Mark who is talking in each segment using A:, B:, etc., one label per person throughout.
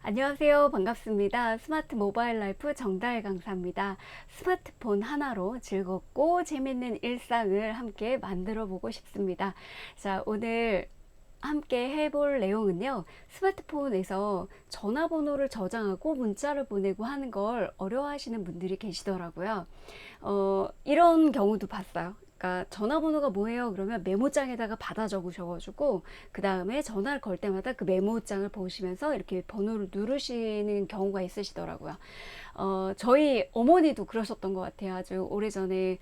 A: 안녕하세요. 반갑습니다. 스마트 모바일 라이프 정다혜 강사입니다. 스마트폰 하나로 즐겁고 재밌는 일상을 함께 만들어 보고 싶습니다. 자, 오늘 함께 해볼 내용은요. 스마트폰에서 전화번호를 저장하고 문자를 보내고 하는 걸 어려워하시는 분들이 계시더라고요. 이런 경우도 봤어요. 그러니까 전화번호가 뭐예요? 그러면 메모장에다가 받아 적으셔가지고 그 다음에 전화를 걸 때마다 그 메모장을 보시면서 이렇게 번호를 누르시는 경우가 있으시더라고요. 저희 어머니도 그러셨던 것 같아요. 아주 오래전에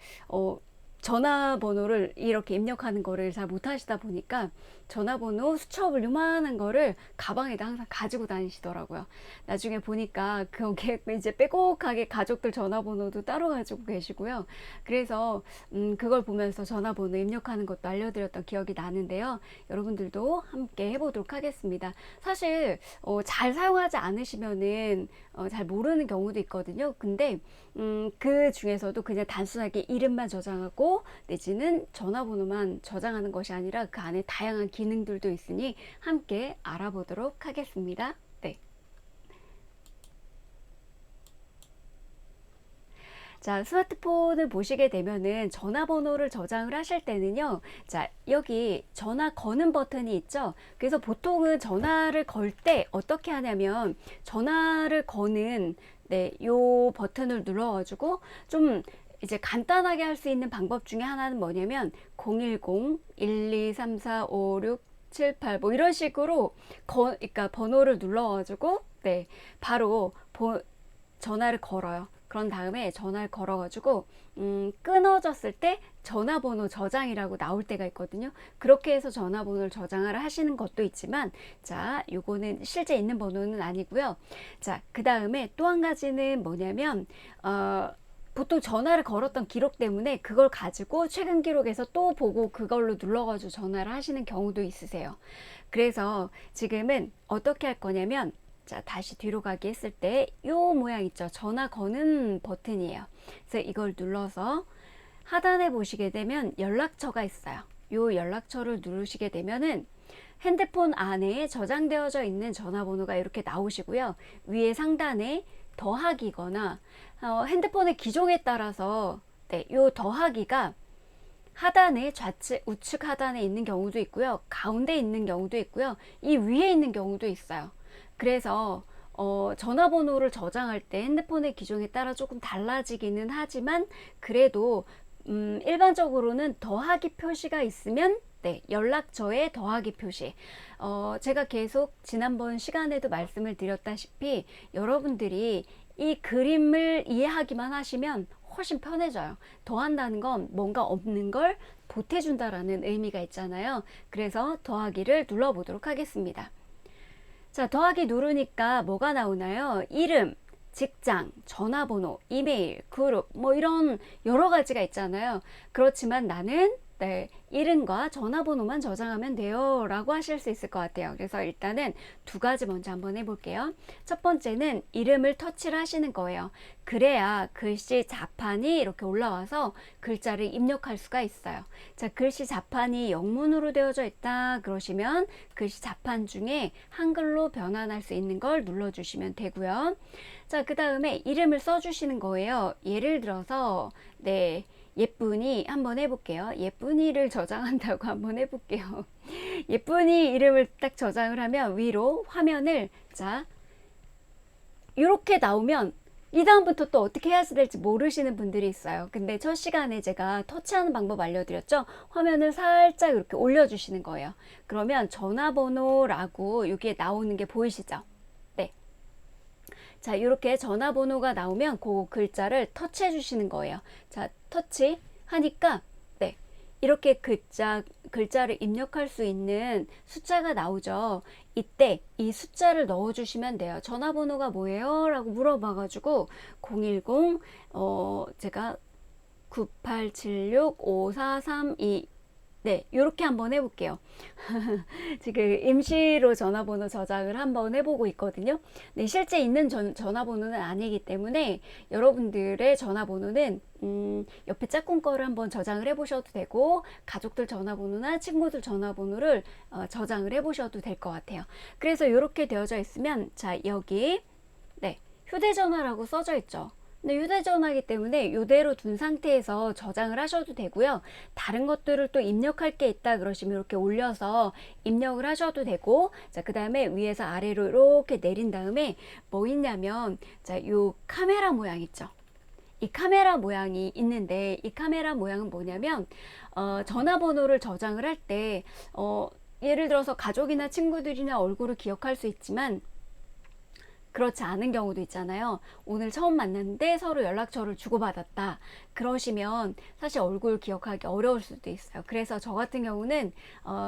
A: 전화번호를 이렇게 입력하는 거를 잘 못하시다 보니까 전화번호 수첩을 요만한 거를 가방에다 항상 가지고 다니시더라고요. 나중에 보니까 그게 이제 빼곡하게 가족들 전화번호도 따로 가지고 계시고요. 그래서 그걸 보면서 전화번호 입력하는 것도 알려드렸던 기억이 나는데요. 여러분들도 함께 해보도록 하겠습니다. 사실 잘 사용하지 않으시면은 잘 모르는 경우도 있거든요. 근데 그 중에서도 그냥 단순하게 이름만 저장하고 내지는 전화번호만 저장하는 것이 아니라 그 안에 다양한 기능들도 있으니 함께 알아보도록 하겠습니다. 네. 자, 스마트폰을 보시게 되면은 전화번호를 저장을 하실 때는요. 자, 여기 전화 거는 버튼이 있죠. 그래서 보통은 전화를 걸 때 어떻게 하냐면 전화를 거는 요 버튼을 눌러가지고 좀 이제 간단하게 할 수 있는 방법 중에 하나는 뭐냐면 010-1234-5678 뭐 이런 식으로 그러니까 번호를 눌러가지고 바로 전화를 걸어요. 그런 다음에 전화를 걸어가지고 끊어졌을 때 전화번호 저장이라고 나올 때가 있거든요. 그렇게 해서 전화번호를 저장을 하시는 것도 있지만, 자, 요거는 실제 있는 번호는 아니고요. 자, 그 다음에 또 한 가지는 뭐냐면 보통 전화를 걸었던 기록 때문에 그걸 가지고 최근 기록에서 또 보고 그걸로 눌러가지고 전화를 하시는 경우도 있으세요. 그래서 지금은 어떻게 할 거냐면, 자, 다시 뒤로 가기 했을 때 이 모양 있죠. 전화 거는 버튼이에요. 그래서 이걸 눌러서 하단에 보시게 되면 연락처가 있어요. 이 연락처를 누르시게 되면은 핸드폰 안에 저장되어져 있는 전화번호가 이렇게 나오시고요. 위에 상단에 더하기거나 핸드폰의 기종에 따라서 이 더하기가 하단에 우측 하단에 있는 경우도 있고요. 가운데 있는 경우도 있고요. 이 위에 있는 경우도 있어요. 그래서 전화번호를 저장할 때 핸드폰의 기종에 따라 조금 달라지기는 하지만 그래도 일반적으로는 더하기 표시가 있으면 연락처에 더하기 표시. 제가 계속 지난번 시간에도 말씀을 드렸다시피 여러분들이 이 그림을 이해하기만 하시면 훨씬 편해져요. 더한다는 건 뭔가 없는 걸 보태준다라는 의미가 있잖아요. 그래서 더하기를 눌러보도록 하겠습니다. 자, 더하기 누르니까 뭐가 나오나요? 이름, 직장, 전화번호, 이메일, 그룹, 뭐 이런 여러 가지가 있잖아요. 그렇지만 나는 이름과 전화번호만 저장하면 돼요 라고 하실 수 있을 것 같아요. 그래서 일단은 두 가지 먼저 한번 해볼게요. 첫 번째는 이름을 터치를 하시는 거예요. 그래야 글씨 자판이 이렇게 올라와서 글자를 입력할 수가 있어요. 자, 글씨 자판이 영문으로 되어져 있다 그러시면 글씨 자판 중에 한글로 변환할 수 있는 걸 눌러주시면 되고요. 자, 그 다음에 이름을 써주시는 거예요. 예를 들어서 예쁜이 한번 해볼게요. 예쁜이를 저장한다고 한번 해볼게요. 예쁜이 이름을 딱 저장을 하면 위로 화면을 자 이렇게 나오면 이 다음부터 또 어떻게 해야 될지 모르시는 분들이 있어요. 근데 첫 시간에 제가 터치하는 방법 알려드렸죠. 화면을 살짝 이렇게 올려주시는 거예요. 그러면 전화번호라고 여기에 나오는 게 보이시죠? 네. 자, 이렇게 전화번호가 나오면 그 글자를 터치해 주시는 거예요. 자, 터치 하니까 이렇게 글자를 입력할 수 있는 숫자가 나오죠. 이때 이 숫자를 넣어 주시면 돼요. 전화번호가 뭐예요? 라고 물어봐 가지고 010 제가 98765432 네, 이렇게 한번 해볼게요. 지금 임시로 전화번호 저장을 한번 해보고 있거든요. 네, 실제 있는 전화번호는 아니기 때문에 여러분들의 전화번호는 옆에 짝꿍 거를 한번 저장을 해보셔도 되고, 가족들 전화번호나 친구들 전화번호를 저장을 해보셔도 될 것 같아요. 그래서 이렇게 되어져 있으면, 자, 여기 네, 휴대전화라고 써져 있죠. 근데 휴대전화이기 때문에 이대로 둔 상태에서 저장을 하셔도 되고요. 다른 것들을 또 입력할 게 있다 그러시면 이렇게 올려서 입력을 하셔도 되고, 자, 그 다음에 위에서 아래로 이렇게 내린 다음에 뭐 있냐면, 자, 요 카메라 모양 있죠. 이 카메라 모양이 있는데, 이 카메라 모양은 뭐냐면, 전화번호를 저장을 할 때, 예를 들어서 가족이나 친구들이나 얼굴을 기억할 수 있지만, 그렇지 않은 경우도 있잖아요. 오늘 처음 만났는데 서로 연락처를 주고받았다. 그러시면 사실 얼굴 기억하기 어려울 수도 있어요. 그래서 저 같은 경우는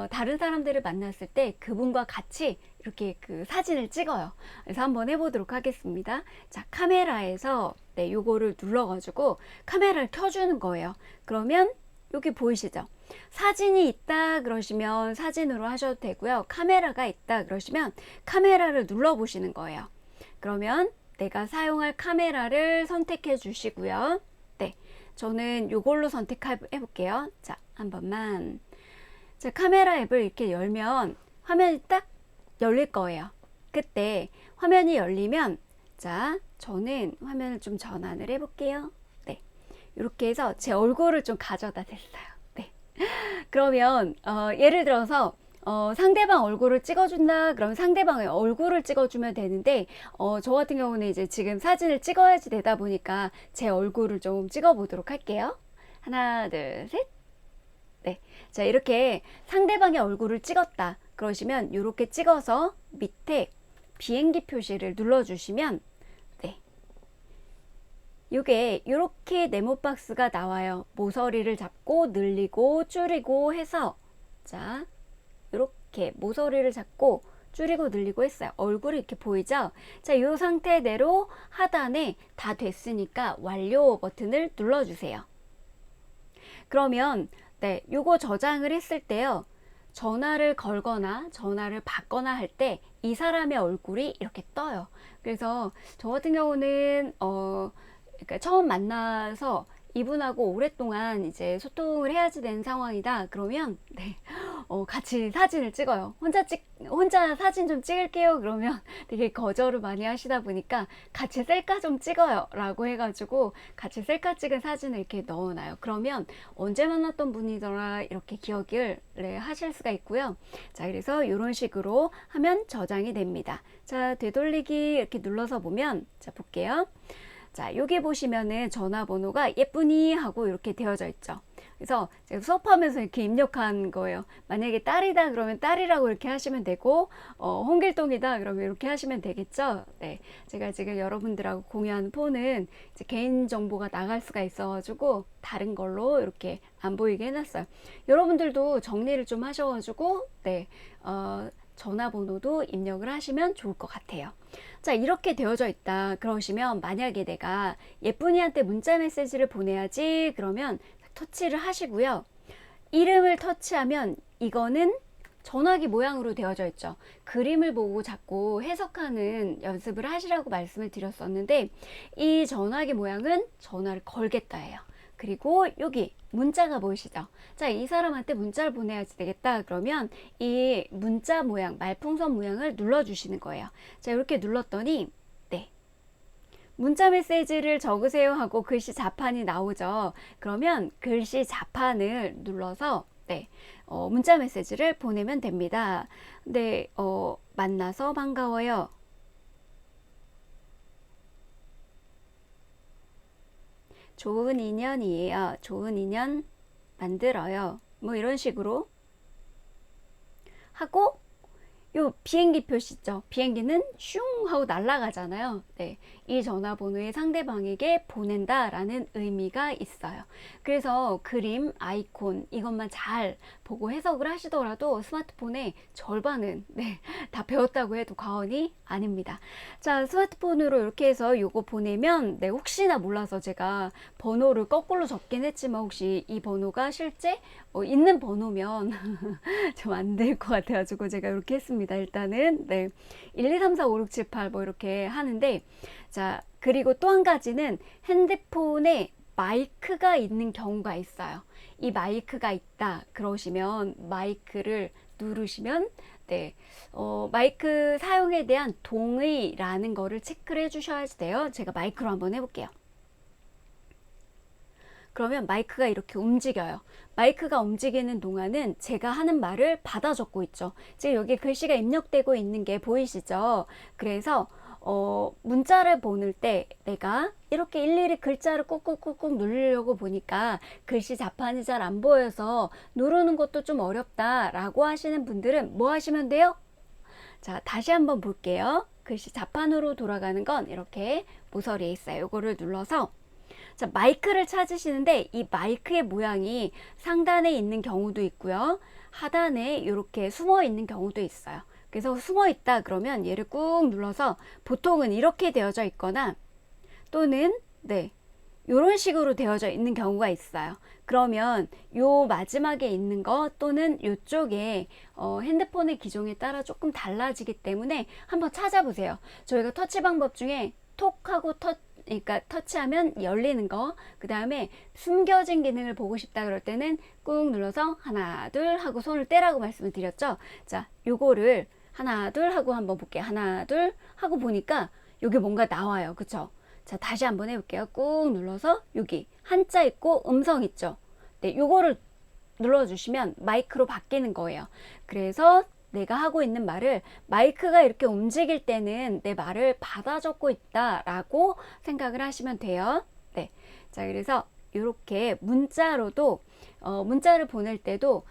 A: 다른 사람들을 만났을 때 그분과 같이 이렇게 그 사진을 찍어요. 그래서 한번 해보도록 하겠습니다. 자, 카메라에서 네, 요거를 눌러가지고 카메라를 켜주는 거예요. 그러면 여기 보이시죠? 사진이 있다 그러시면 사진으로 하셔도 되고요. 카메라가 있다 그러시면 카메라를 눌러보시는 거예요. 그러면 내가 사용할 카메라를 선택해 주시고요. 네, 저는 이걸로 선택해 볼게요. 자, 한 번만. 자, 카메라 앱을 이렇게 열면 화면이 딱 열릴 거예요. 그때 화면이 열리면, 자, 저는 화면을 좀 전환을 해 볼게요. 네, 이렇게 해서 제 얼굴을 좀 가져다 댔어요. 네, 그러면 예를 들어서 상대방 얼굴을 찍어준다 그러면 상대방의 얼굴을 찍어주면 되는데, 저 같은 경우는 이제 지금 사진을 찍어야지 되다 보니까 제 얼굴을 좀 찍어 보도록 할게요. 하나, 둘, 셋. 네, 자, 이렇게 상대방의 얼굴을 찍었다 그러시면 이렇게 찍어서 밑에 비행기 표시를 눌러주시면, 네, 요게 이렇게 네모박스가 나와요. 모서리를 잡고 늘리고 줄이고 해서, 자, 이렇게 모서리를 잡고 줄이고 늘리고 했어요. 얼굴이 이렇게 보이죠? 자, 이 상태대로 하단에 다 됐으니까 완료 버튼을 눌러주세요. 그러면 네, 요거 저장을 했을 때요, 전화를 걸거나 전화를 받거나 할 때 이 사람의 얼굴이 이렇게 떠요. 그래서 저 같은 경우는 그러니까 처음 만나서 이분하고 오랫동안 이제 소통을 해야지 되는 상황이다 그러면, 네, 같이 사진을 찍어요. 혼자 사진 좀 찍을게요 그러면 되게 거절을 많이 하시다 보니까 같이 셀카 좀 찍어요 라고 해가지고 같이 셀카 찍은 사진을 이렇게 넣어놔요. 그러면 언제 만났던 분이더라 이렇게 기억을 네, 하실 수가 있고요. 자, 그래서 이런 식으로 하면 저장이 됩니다. 자, 되돌리기 이렇게 눌러서 보면, 자, 볼게요. 자, 여기 보시면은 전화번호가 예쁘니 하고 이렇게 되어져 있죠. 그래서 제가 수업하면서 이렇게 입력한 거예요. 만약에 딸이다 그러면 딸이라고 이렇게 하시면 되고, 홍길동이다 그러면 이렇게 하시면 되겠죠. 네, 제가 지금 여러분들하고 공유하는 폰은 이제 개인 정보가 나갈 수가 있어가지고 다른 걸로 이렇게 안 보이게 해놨어요. 여러분들도 정리를 좀 하셔가지고, 네, 전화번호도 입력을 하시면 좋을 것 같아요. 자, 이렇게 되어져 있다 그러시면, 만약에 내가 예쁜이한테 문자 메시지를 보내야지 그러면 터치를 하시고요. 이름을 터치하면 이거는 전화기 모양으로 되어져 있죠. 그림을 보고 자꾸 해석하는 연습을 하시라고 말씀을 드렸었는데, 이 전화기 모양은 전화를 걸겠다예요. 그리고 여기 문자가 보이시죠? 자, 이 사람한테 문자를 보내야지 되겠다 그러면 이 문자 모양, 말풍선 모양을 눌러주시는 거예요. 자, 이렇게 눌렀더니 네, 문자 메시지를 적으세요 하고 글씨 자판이 나오죠. 그러면 글씨 자판을 눌러서 네, 문자 메시지를 보내면 됩니다. 네, 만나서 반가워요. 좋은 인연이에요. 좋은 인연 만들어요. 뭐 이런 식으로 하고, 요 비행기 표시 있죠. 비행기는 슝 하고 날아가잖아요. 네, 이 전화번호에 상대방에게 보낸다라는 의미가 있어요. 그래서 그림, 아이콘 이것만 잘 보고 해석을 하시더라도 스마트폰의 절반은 다 배웠다고 해도 과언이 아닙니다. 자, 스마트폰으로 이렇게 해서 요거 보내면 혹시나 몰라서 제가 번호를 거꾸로 적긴 했지만 혹시 이 번호가 실제 있는 번호면 좀 안 될 것 같아가지고 제가 이렇게 했습니다. 일단은 1, 2, 3, 4, 5, 6, 7, 8 뭐 이렇게 하는데, 자, 그리고 또 한 가지는 핸드폰에 마이크가 있는 경우가 있어요. 이 마이크가 있다 그러시면 마이크를 누르시면 마이크 사용에 대한 동의라는 거를 체크를 해주셔야 돼요. 제가 마이크로 한번 해볼게요. 그러면 마이크가 이렇게 움직여요. 마이크가 움직이는 동안은 제가 하는 말을 받아 적고 있죠. 지금 여기 글씨가 입력되고 있는 게 보이시죠? 그래서 문자를 보낼 때 내가 이렇게 일일이 글자를 꾹꾹꾹꾹 누르려고 보니까 글씨 자판이 잘 안 보여서 누르는 것도 좀 어렵다라고 하시는 분들은 뭐 하시면 돼요? 자, 다시 한번 볼게요. 글씨 자판으로 돌아가는 건 이렇게 모서리에 있어요. 이거를 눌러서 자, 마이크를 찾으시는데 이 마이크의 모양이 상단에 있는 경우도 있고요. 하단에 이렇게 숨어 있는 경우도 있어요. 그래서 숨어 있다 그러면 얘를 꾹 눌러서 보통은 이렇게 되어져 있거나 또는 이런 식으로 되어져 있는 경우가 있어요. 그러면 요 마지막에 있는 거 또는 요쪽에 핸드폰의 기종에 따라 조금 달라지기 때문에 한번 찾아보세요. 저희가 터치 방법 중에 톡 하고 그러니까 터치하면 열리는 거, 그 다음에 숨겨진 기능을 보고 싶다 그럴 때는 꾹 눌러서 하나 둘 하고 손을 떼라고 말씀을 드렸죠. 자, 요거를 하나 둘 하고 한번 볼게요. 하나 둘 하고 보니까 여기 뭔가 나와요. 그쵸? 자, 다시 한번 해볼게요. 꾹 눌러서 여기 한자 있고 음성 있죠. 요거를 눌러주시면 마이크로 바뀌는 거예요. 그래서 내가 하고 있는 말을 마이크가 이렇게 움직일 때는 내 말을 받아 적고 있다라고 생각을 하시면 돼요. 자, 그래서 이렇게 문자로도 문자를 보낼 때도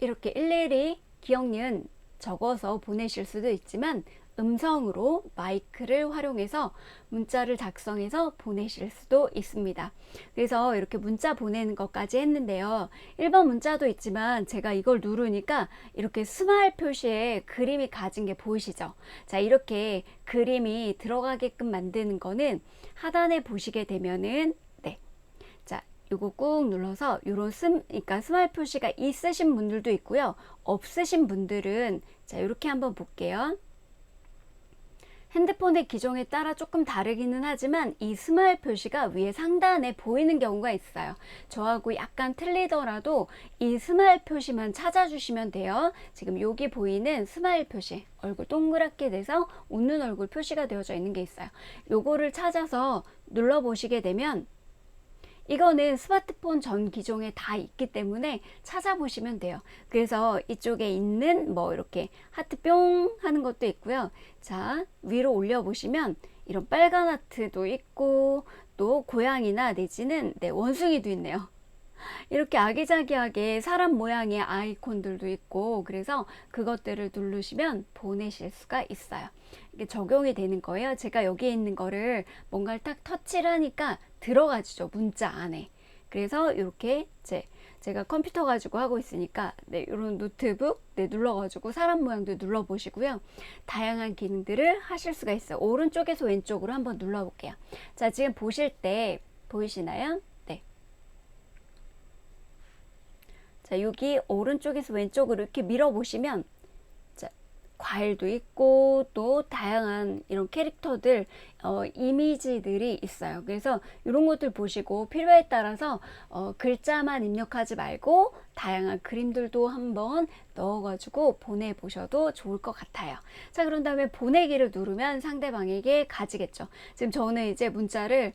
A: 이렇게 일일이 기억, 니은 적어서 보내실 수도 있지만 음성으로 마이크를 활용해서 문자를 작성해서 보내실 수도 있습니다. 그래서 이렇게 문자 보내는 것까지 했는데요. 1번 문자도 있지만 제가 이걸 누르니까 이렇게 스마일 표시에 그림이 가진 게 보이시죠? 자, 이렇게 그림이 들어가게끔 만드는 거는 하단에 보시게 되면은 자, 요거 꾹 눌러서 요런 그러니까 스마일 표시가 있으신 분들도 있고요. 없으신 분들은 자, 이렇게 한번 볼게요. 핸드폰의 기종에 따라 조금 다르기는 하지만 이 스마일 표시가 위에 상단에 보이는 경우가 있어요. 저하고 약간 틀리더라도 이 스마일 표시만 찾아주시면 돼요. 지금 여기 보이는 스마일 표시, 얼굴 동그랗게 돼서 웃는 얼굴 표시가 되어져 있는 게 있어요. 요거를 찾아서 눌러보시게 되면 이거는 스마트폰 전 기종에 다 있기 때문에 찾아보시면 돼요. 그래서 이쪽에 있는 뭐 이렇게 하트 뿅 하는 것도 있고요. 자, 위로 올려보시면 이런 빨간 하트도 있고 또 고양이나 내지는 원숭이도 있네요. 이렇게 아기자기하게 사람 모양의 아이콘들도 있고 그래서 그것들을 누르시면 보내실 수가 있어요. 이게 적용이 되는 거예요. 제가 여기에 있는 거를 뭔가를 딱 터치를 하니까 들어가죠. 문자 안에. 그래서 이렇게 제가 컴퓨터 가지고 하고 있으니까 이런 노트북 눌러가지고 사람 모양도 눌러보시고요. 다양한 기능들을 하실 수가 있어요. 오른쪽에서 왼쪽으로 한번 눌러볼게요. 자, 지금 보실 때 보이시나요? 자, 여기 오른쪽에서 왼쪽으로 이렇게 밀어보시면 자, 과일도 있고 또 다양한 이런 캐릭터들 이미지들이 있어요. 그래서 이런 것들 보시고 필요에 따라서 글자만 입력하지 말고 다양한 그림들도 한번 넣어가지고 보내보셔도 좋을 것 같아요. 자, 그런 다음에 보내기를 누르면 상대방에게 가지겠죠. 지금 저는 이제 문자를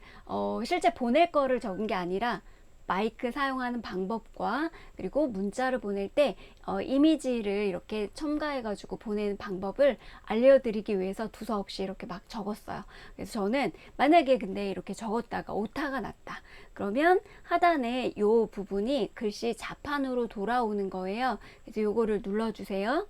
A: 실제 보낼 거를 적은 게 아니라 마이크 사용하는 방법과 그리고 문자를 보낼 때 이미지를 이렇게 첨가해 가지고 보내는 방법을 알려드리기 위해서 두서없이 이렇게 막 적었어요. 그래서 저는 만약에 근데 이렇게 적었다가 오타가 났다 그러면 하단에 요 부분이 글씨 자판으로 돌아오는 거예요. 그래서 요거를 눌러주세요.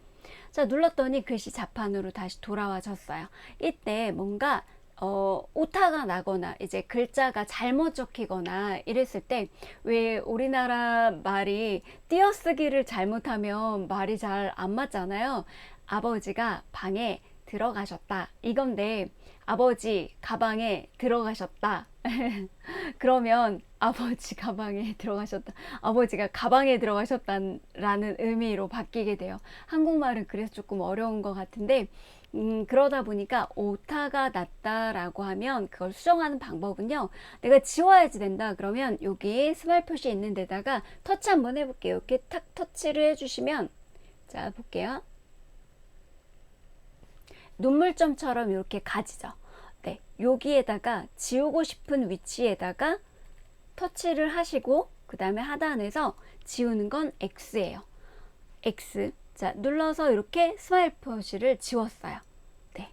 A: 자, 눌렀더니 글씨 자판으로 다시 돌아와졌어요. 이때 뭔가 오타가 나거나 이제 글자가 잘못 적히거나 이랬을 때 왜 우리나라 말이 띄어쓰기를 잘못하면 말이 잘 안 맞잖아요. 아버지가 방에 들어가셨다 이건데 아버지 가방에 들어가셨다. 그러면 아버지 가방에 들어가셨다. 아버지가 가방에 들어가셨다라는 의미로 바뀌게 돼요. 한국말은 그래서 조금 어려운 것 같은데 그러다 보니까 오타가 났다라고 하면 그걸 수정하는 방법은요. 내가 지워야지 된다. 그러면 여기 스마일 표시 있는 데다가 터치 한번 해볼게요. 이렇게 탁 터치를 해주시면 자 볼게요. 눈물점처럼 이렇게 가지죠. 네, 여기에다가 지우고 싶은 위치에다가 터치를 하시고 그 다음에 하단에서 지우는 건 X예요. X. 자, 눌러서 이렇게 스마일 표시를 지웠어요. 네.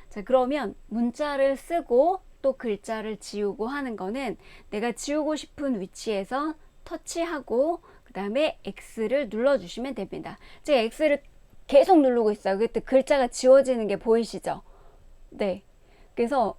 A: 자, 그러면 문자를 쓰고 또 글자를 지우고 하는 거는 내가 지우고 싶은 위치에서 터치하고 그 다음에 X를 눌러주시면 됩니다. 제가 X를 계속 누르고 있어요. 그때 글자가 지워지는 게 보이시죠? 네. 그래서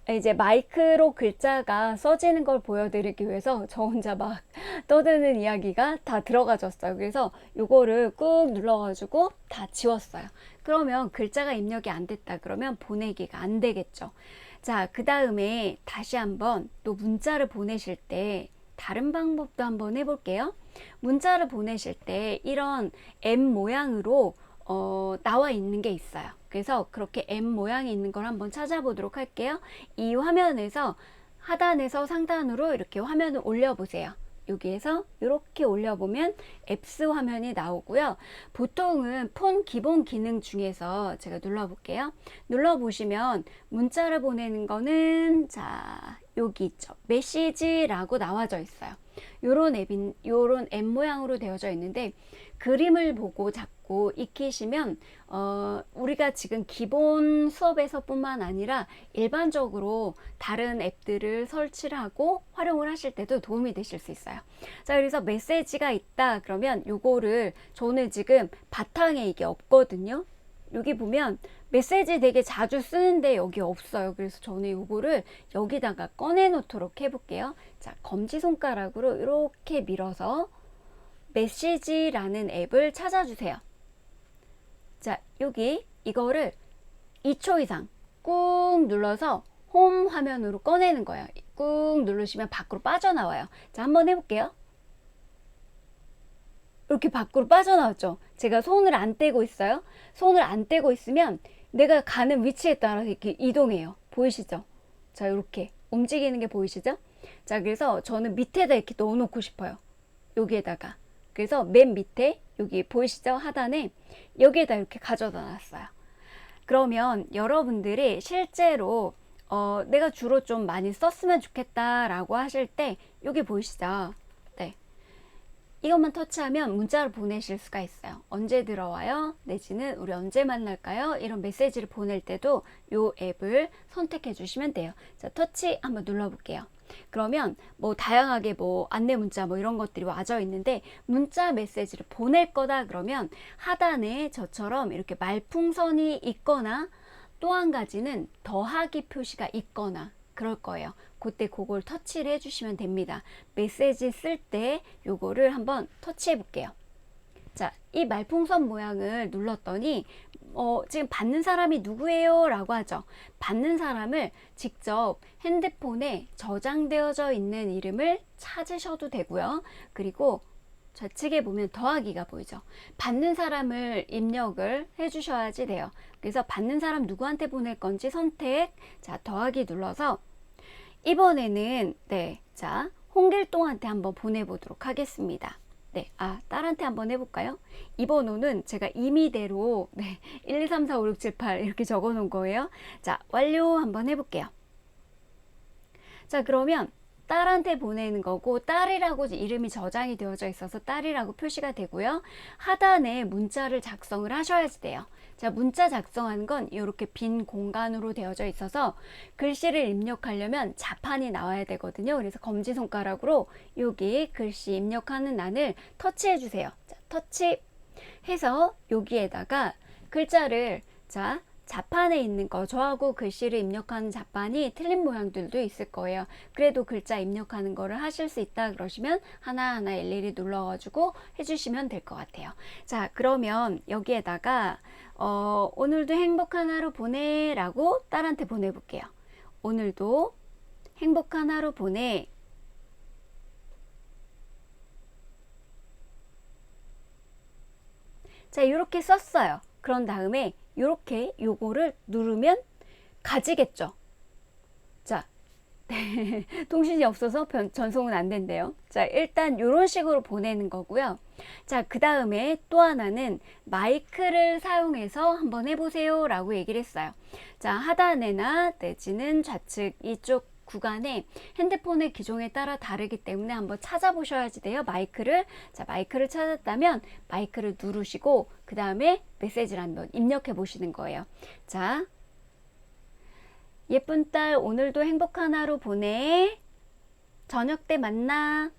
A: 이제 마이크로 글자가 써지는 걸 보여드리기 위해서 저 혼자 막 떠드는 이야기가 다 들어가졌어요. 그래서 요거를 꾹 눌러가지고 다 지웠어요. 그러면 글자가 입력이 안 됐다 그러면 보내기가 안 되겠죠. 자, 그 다음에 다시 한번 또 문자를 보내실 때 다른 방법도 한번 해볼게요. 문자를 보내실 때 이런 M 모양으로 나와 있는 게 있어요. 그래서 그렇게 M 모양이 있는 걸 한번 찾아보도록 할게요. 이 화면에서 하단에서 상단으로 이렇게 화면을 올려보세요. 여기에서 이렇게 올려보면 앱스 화면이 나오고요. 보통은 폰 기본 기능 중에서 제가 눌러볼게요. 눌러보시면 문자를 보내는 거는 자 여기 있죠. 메시지라고 나와져 있어요. 요런 앱 모양으로 되어져 있는데 그림을 보고 자꾸 익히시면 우리가 지금 기본 수업에서 뿐만 아니라 일반적으로 다른 앱들을 설치를 하고 활용을 하실 때도 도움이 되실 수 있어요. 자, 그래서 메시지가 있다 그러면 요거를 저는 지금 바탕에 이게 없거든요. 여기 보면 메시지 되게 자주 쓰는데 여기 없어요. 그래서 저는 요거를 여기다가 꺼내 놓도록 해볼게요. 자, 검지손가락으로 이렇게 밀어서 메시지라는 앱을 찾아주세요. 자, 여기 이거를 2초 이상 꾹 눌러서 홈 화면으로 꺼내는 거예요. 꾹 누르시면 밖으로 빠져나와요. 자, 한번 해볼게요. 이렇게 밖으로 빠져나왔죠. 제가 손을 안 떼고 있어요. 손을 안 떼고 있으면 내가 가는 위치에 따라서 이렇게 이동해요. 보이시죠? 자, 이렇게 움직이는 게 보이시죠? 자, 그래서 저는 밑에다 이렇게 넣어놓고 싶어요. 여기에다가. 그래서 맨 밑에 여기 보이시죠? 하단에 여기에다 이렇게 가져다 놨어요. 그러면 여러분들이 실제로 내가 주로 좀 많이 썼으면 좋겠다라고 하실 때 여기 보이시죠? 네. 이것만 터치하면 문자를 보내실 수가 있어요. 언제 들어와요? 내지는 우리 언제 만날까요? 이런 메시지를 보낼 때도 이 앱을 선택해 주시면 돼요. 자, 터치 한번 눌러볼게요. 그러면 뭐 다양하게 뭐 안내 문자 뭐 이런 것들이 와져 있는데 문자 메시지를 보낼 거다 그러면 하단에 저처럼 이렇게 말풍선이 있거나 또 한 가지는 더하기 표시가 있거나 그럴 거예요. 그때 그걸 터치를 해주시면 됩니다. 메시지 쓸 때 요거를 한번 터치해 볼게요. 자, 이 말풍선 모양을 눌렀더니 지금 받는 사람이 누구예요? 라고 하죠. 받는 사람을 직접 핸드폰에 저장되어져 있는 이름을 찾으셔도 되고요. 그리고 좌측에 보면 더하기가 보이죠. 받는 사람을 입력을 해주셔야지 돼요. 그래서 받는 사람 누구한테 보낼 건지 선택, 자, 더하기 눌러서 이번에는 네, 자, 홍길동한테 한번 보내보도록 하겠습니다. 네, 딸한테 한번 해볼까요? 이 번호는 제가 임의대로 네, 1, 2, 3, 4, 5, 6, 7, 8 이렇게 적어 놓은 거예요. 자, 완료 한번 해볼게요. 자, 그러면 딸한테 보내는 거고 딸이라고 이름이 저장이 되어져 있어서 딸이라고 표시가 되고요. 하단에 문자를 작성을 하셔야지 돼요. 자, 문자 작성하는 건 이렇게 빈 공간으로 되어져 있어서 글씨를 입력하려면 자판이 나와야 되거든요. 그래서 검지손가락으로 여기 글씨 입력하는 란을 터치해 주세요. 자, 터치 해서 여기에다가 글자를 자 자판에 있는 거, 저하고 글씨를 입력하는 자판이 틀린 모양들도 있을 거예요. 그래도 글자 입력하는 거를 하실 수 있다 그러시면 하나하나 일일이 눌러가지고 해주시면 될 것 같아요. 자, 그러면 여기에다가 오늘도 행복한 하루 보내 라고 딸한테 보내볼게요. 오늘도 행복한 하루 보내. 자, 이렇게 썼어요. 그런 다음에 이렇게 요거를 누르면 가지겠죠. 자, 통신이 없어서 전송은 안 된대요. 자, 일단 이런 식으로 보내는 거고요. 자, 그 다음에 또 하나는 마이크를 사용해서 한번 해보세요 라고 얘기를 했어요. 자, 하단에나 내지는 좌측 이쪽 구간에 핸드폰의 기종에 따라 다르기 때문에 한번 찾아보셔야지 돼요. 마이크를. 자, 마이크를 찾았다면 마이크를 누르시고 그 다음에 메시지를 한번 입력해 보시는 거예요. 자, 예쁜 딸 오늘도 행복한 하루 보내. 저녁 때 만나.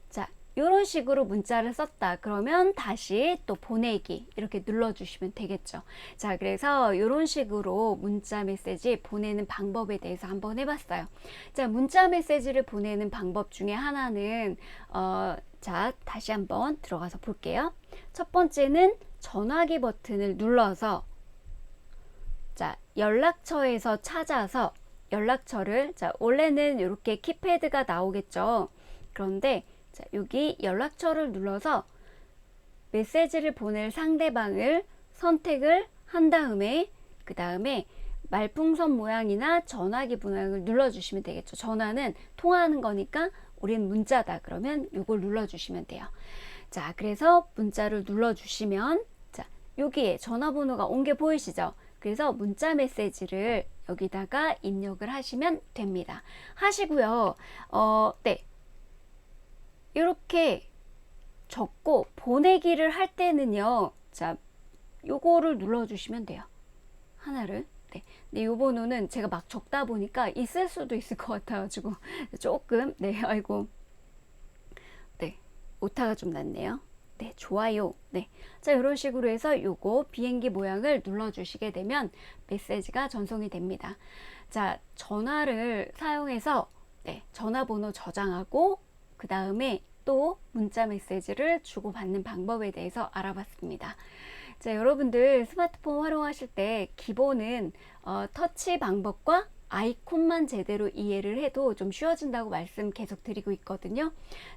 A: 자, 이런 식으로 문자를 썼다. 그러면 다시 또 보내기 이렇게 눌러주시면 되겠죠. 자, 그래서 이런 식으로 문자 메시지 보내는 방법에 대해서 한번 해봤어요. 자, 문자 메시지를 보내는 방법 중에 하나는 자, 다시 한번 들어가서 볼게요. 첫 번째는 전화기 버튼을 눌러서 자, 연락처에서 찾아서 연락처를 자, 원래는 이렇게 키패드가 나오겠죠. 그런데 자, 여기 연락처를 눌러서 메시지를 보낼 상대방을 선택을 한 다음에 그 다음에 말풍선 모양이나 전화기 모양을 눌러주시면 되겠죠. 전화는 통화하는 거니까 우린 문자다 그러면 이걸 눌러주시면 돼요. 자, 그래서 문자를 눌러주시면 자, 여기에 전화번호가 온 게 보이시죠? 그래서 문자 메시지를 여기다가 입력을 하시면 됩니다. 하시고요. 네. 이렇게 적고 보내기를 할 때는요. 자, 요거를 눌러주시면 돼요. 하나를. 네. 근데 요 번호는 제가 막 적다 보니까 있을 수도 있을 것 같아가지고 조금 네, 아이고. 네. 오타가 좀 났네요. 네, 좋아요. 네. 자, 이런 식으로 해서 요거 비행기 모양을 눌러주시게 되면 메시지가 전송이 됩니다. 자, 전화를 사용해서 네, 전화번호 저장하고 그 다음에 또 문자 메시지를 주고받는 방법에 대해서 알아봤습니다. 자, 여러분들 스마트폰 활용하실 때 기본은 터치 방법과 아이콘만 제대로 이해를 해도 좀 쉬워진다고 말씀 계속 드리고 있거든요.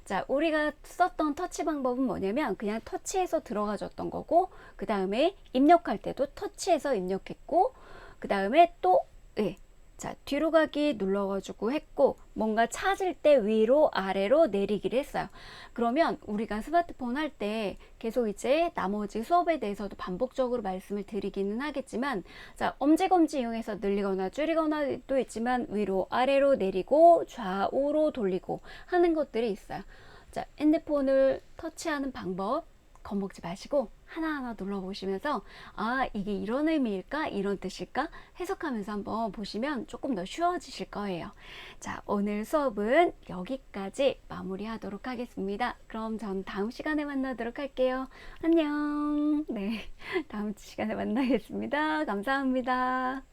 A: 자, 우리가 썼던 터치 방법은 뭐냐면 그냥 터치해서 들어가줬던 거고 그 다음에 입력할 때도 터치해서 입력했고 그 다음에 또 네, 자, 뒤로 가기 눌러가지고 했고 뭔가 찾을 때 위로 아래로 내리기를 했어요. 그러면 우리가 스마트폰 할 때 계속 이제 나머지 수업에 대해서도 반복적으로 말씀을 드리기는 하겠지만 자, 엄지검지 이용해서 늘리거나 줄이거나도 있지만 위로 아래로 내리고 좌우로 돌리고 하는 것들이 있어요. 자, 핸드폰을 터치하는 방법 겁먹지 마시고 하나하나 눌러보시면서 아, 이게 이런 의미일까? 이런 뜻일까? 해석하면서 한번 보시면 조금 더 쉬워지실 거예요. 자, 오늘 수업은 여기까지 마무리하도록 하겠습니다. 그럼 전 다음 시간에 만나도록 할게요. 안녕. 네, 다음 시간에 만나겠습니다. 감사합니다.